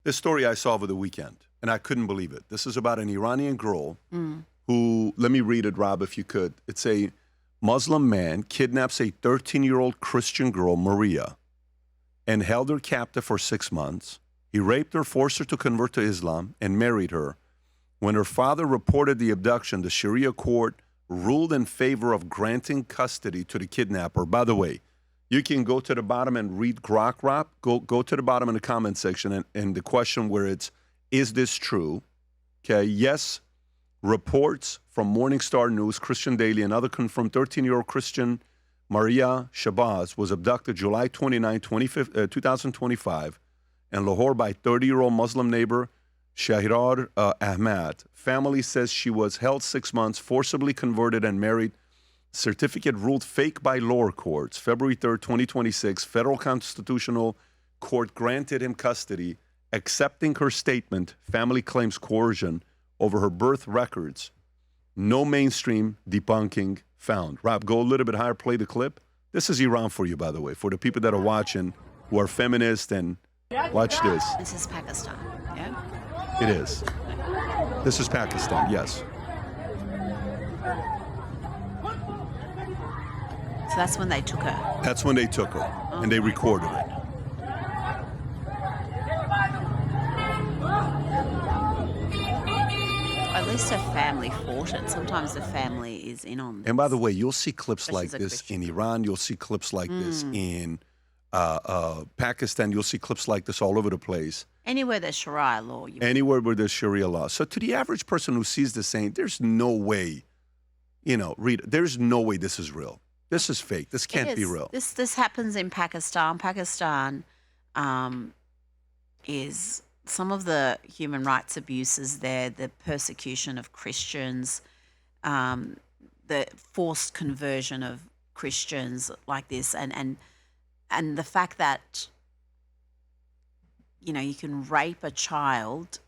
This story I saw over the weekend, and I couldn't believe it. This is about an Iranian girl who, let me read it, Rob, if you could. It's a Muslim man kidnaps a 13-year-old Christian girl, Maria, and held her captive for 6 months. He raped her, forced her to convert to Islam, and married her. When her father reported the abduction, the Sharia court ruled in favor of granting custody to the kidnapper. By the way, you can go to the bottom and read Grok Rob. Go to the bottom in the comment section and the question where it's, is this true? Okay, yes, reports from Morningstar News, Christian Daily, and other confirmed 13-year-old Christian Maria Shabazz was abducted July 29, 2025 in Lahore by 30-year-old Muslim neighbor Shahrar Ahmad. Family says she was held 6 months, forcibly converted and married. Certificate ruled fake by lower courts. February 3rd, 2026, Federal Constitutional Court granted him custody, accepting her statement. Family claims coercion over her birth records. No mainstream debunking found. Rob, go a little bit higher, play the clip. This is Iran for you, by the way, for the people that are watching who are feminist, and watch this. This is Pakistan, yeah? It is. This is Pakistan, yes. So that's when they took her. That's when they took her, and they recorded it. At least her family fought it. Sometimes the family is in on this. And by the way, you'll see clips Especially like as a this Christian. in Iran. You'll see clips like this in Pakistan. You'll see clips like this all over the place. Anywhere there's Sharia law, Anywhere where there's Sharia law. So to the average person who sees this saying, there's no way, Rita, there's no way this is real. This is fake. This can't be real. This happens in Pakistan. Pakistan is some of the human rights abuses there, the persecution of Christians, the forced conversion of Christians like this, and the fact that you can rape a child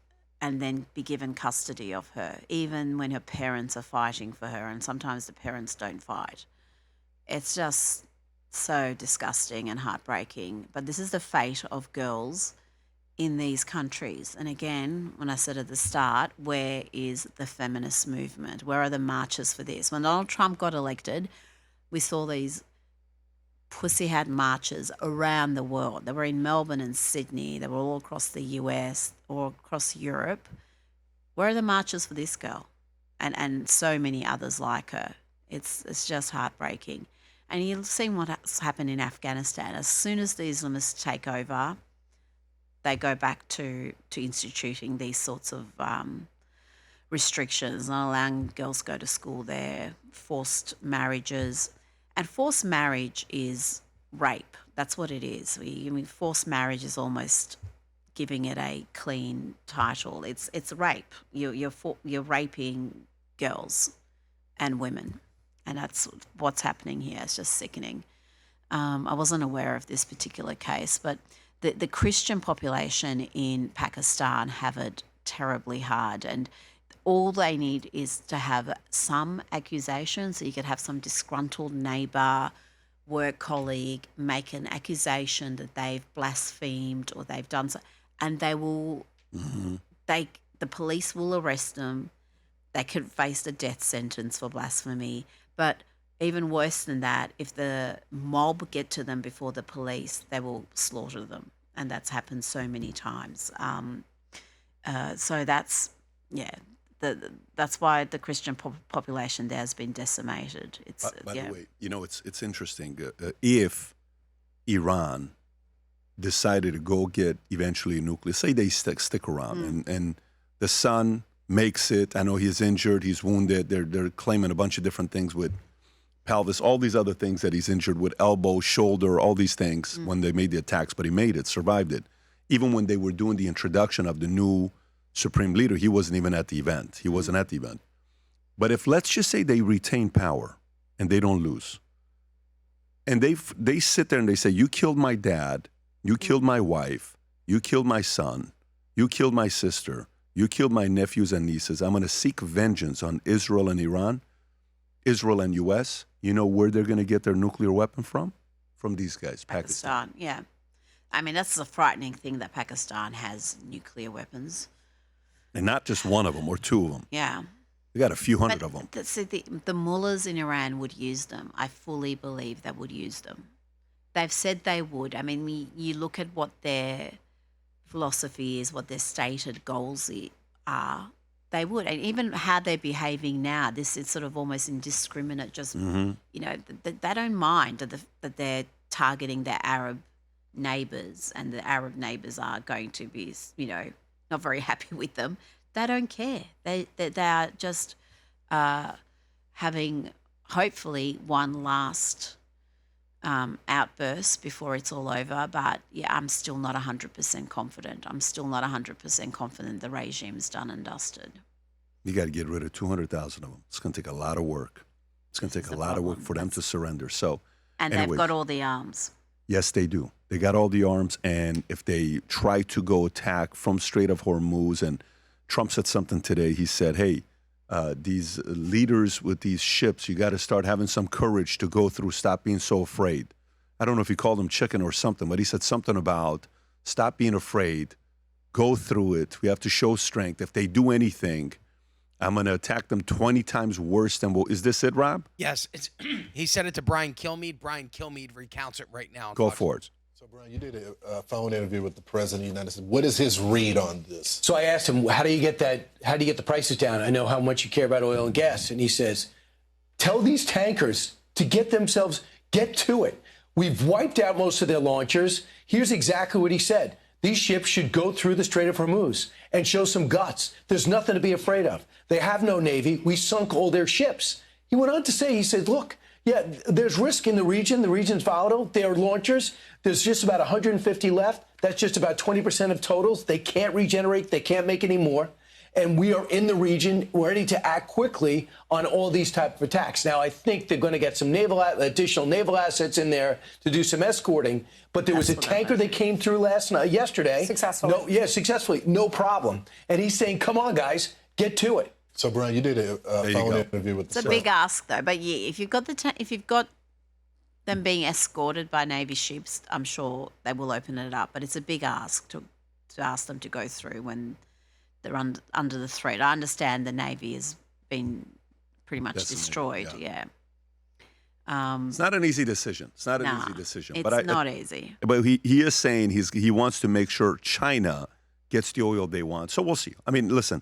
and then be given custody of her, even when her parents are fighting for her, and sometimes the parents don't fight. It's just so disgusting and heartbreaking. But this is the fate of girls in these countries. And again, when I said at the start, where is the feminist movement? Where are the marches for this? When Donald Trump got elected, we saw these pussy hat marches around the world. They were in Melbourne and Sydney. They were all across the US, all across Europe. Where are the marches for this girl? And so many others like her. It's just heartbreaking. And you've seen what's happened in Afghanistan. As soon as the Islamists take over, they go back to instituting these sorts of restrictions, not allowing girls to go to school there, forced marriages. And forced marriage is rape. That's what it is. Forced marriage is almost giving it a clean title. It's rape. You're raping girls and women. And that's what's happening here. It's just sickening. I wasn't aware of this particular case, but the Christian population in Pakistan have it terribly hard. And all they need is to have some accusation. So you could have some disgruntled neighbour, work colleague make an accusation that they've blasphemed or they've done so, and they will, the police will arrest them. They could face a death sentence for blasphemy. But even worse than that, if the mob get to them before the police, they will slaughter them. And that's happened so many times. So that's, that's why the Christian population there has been decimated. By the way, it's interesting. If Iran decided to go get eventually nuclear, say they stick around and the son makes it. I know he's injured, he's wounded. They're claiming a bunch of different things with pelvis, all these other things that he's injured with, elbow, shoulder, all these things when they made the attacks, but he made it, survived it. Even when they were doing the introduction of the new supreme leader, he wasn't even at the event. He wasn't at the event. But if, let's just say, they retain power and they don't lose, and they sit there and they say, you killed my dad, you killed my wife, you killed my son, you killed my sister, you killed my nephews and nieces, I'm going to seek vengeance on Israel and Iran, Israel and U.S., you know where they're going to get their nuclear weapon from? From these guys, Pakistan. Yeah. I mean, that's a frightening thing that Pakistan has nuclear weapons. And not just one of them or two of them. Yeah. We got a few hundred of them. See, the mullahs in Iran would use them. I fully believe they would use them. They've said they would. I mean, you look at what their philosophy is, what their stated goals are, they would. And even how they're behaving now, this is sort of almost indiscriminate, just, they don't mind that they're targeting their Arab neighbours, and the Arab neighbours are going to be, not very happy with them. They don't care. They are just having, hopefully, one last outburst before it's all over. But, yeah, I'm still not 100% confident. I'm still not 100% confident the regime's done and dusted. You got to get rid of 200,000 of them. It's going to take a lot of work. It's going to take a lot of work for them to surrender. And they've got all the arms. Yes, they do. They got all the arms, and if they try to go attack from Strait of Hormuz, and Trump said something today, he said, hey, these leaders with these ships, you got to start having some courage to go through, stop being so afraid. I don't know if he called them chicken or something, but he said something about stop being afraid, go through it. We have to show strength. If they do anything, I'm going to attack them 20 times worse than is this it, Rob? Yes. He said it to Brian Kilmeade. Brian Kilmeade recounts it right now. Go for it. So, Brian, you did a phone interview with the President of the United States. What is his read on this? So I asked him, how do you get the prices down? I know how much you care about oil and gas. And he says, tell these tankers to get to it. We've wiped out most of their launchers. Here's exactly what he said. These ships should go through the Strait of Hormuz and show some guts. There's nothing to be afraid of. They have no navy. We sunk all their ships. He went on to say, he said, look, yeah, there's risk in the region. The region's volatile. There are launchers. There's just about 150 left. That's just about 20% of totals. They can't regenerate. They can't make any more. And we are in the region ready to act quickly on all these type of attacks. Now, I think they're going to get some additional naval assets in there to do some escorting. But there was a tanker that came through yesterday. Successfully. Successfully. No problem. And he's saying, come on, guys, get to it. So, Brian, you did a phone interview with the It's a big ask, though. But yeah, if you've got them being escorted by Navy ships, I'm sure they will open it up. But it's a big ask to ask them to go through when they're under the threat. I understand the Navy has been pretty much destroyed. Yeah. It's not an easy decision. It's not an easy decision. It's not easy. But he is saying he wants to make sure China gets the oil they want. So we'll see. I mean, listen,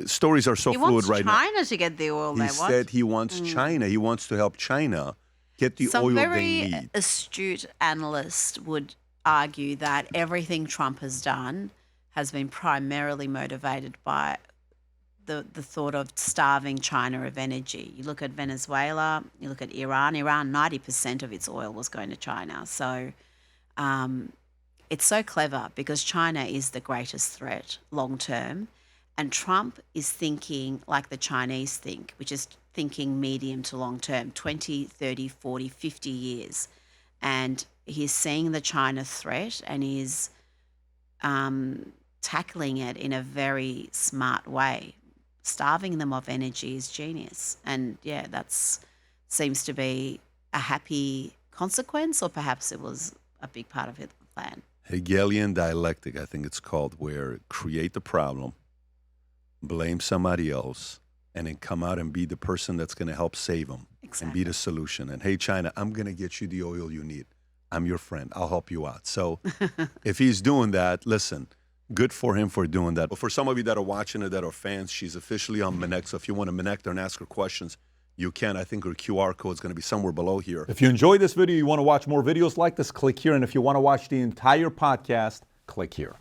stories are so fluid right now. He wants China to get the oil they want. He said he wants China. He wants to help China get the oil they need. Some very astute analysts would argue that everything Trump has done has been primarily motivated by the thought of starving China of energy. You look at Venezuela, you look at Iran, 90% of its oil was going to China. So it's so clever because China is the greatest threat long term. And Trump is thinking like the Chinese think, which is thinking medium to long term, 20, 30, 40, 50 years. And he's seeing the China threat and he's tackling it in a very smart way. Starving them of energy is genius. And yeah, that's seems to be a happy consequence, or perhaps it was a big part of the plan. Hegelian dialectic, I think it's called, where create the problem, blame somebody else, and then come out and be the person that's going to help save them and be the solution. And hey, China, I'm going to get you the oil you need. I'm your friend. I'll help you out. So if he's doing that, listen, good for him for doing that. But for some of you that are watching it, that are fans, she's officially on Minnect. So if you want to Minnect her and ask her questions, you can. I think her QR code is going to be somewhere below here. If you enjoyed this video, you want to watch more videos like this, click here. And if you want to watch the entire podcast, click here.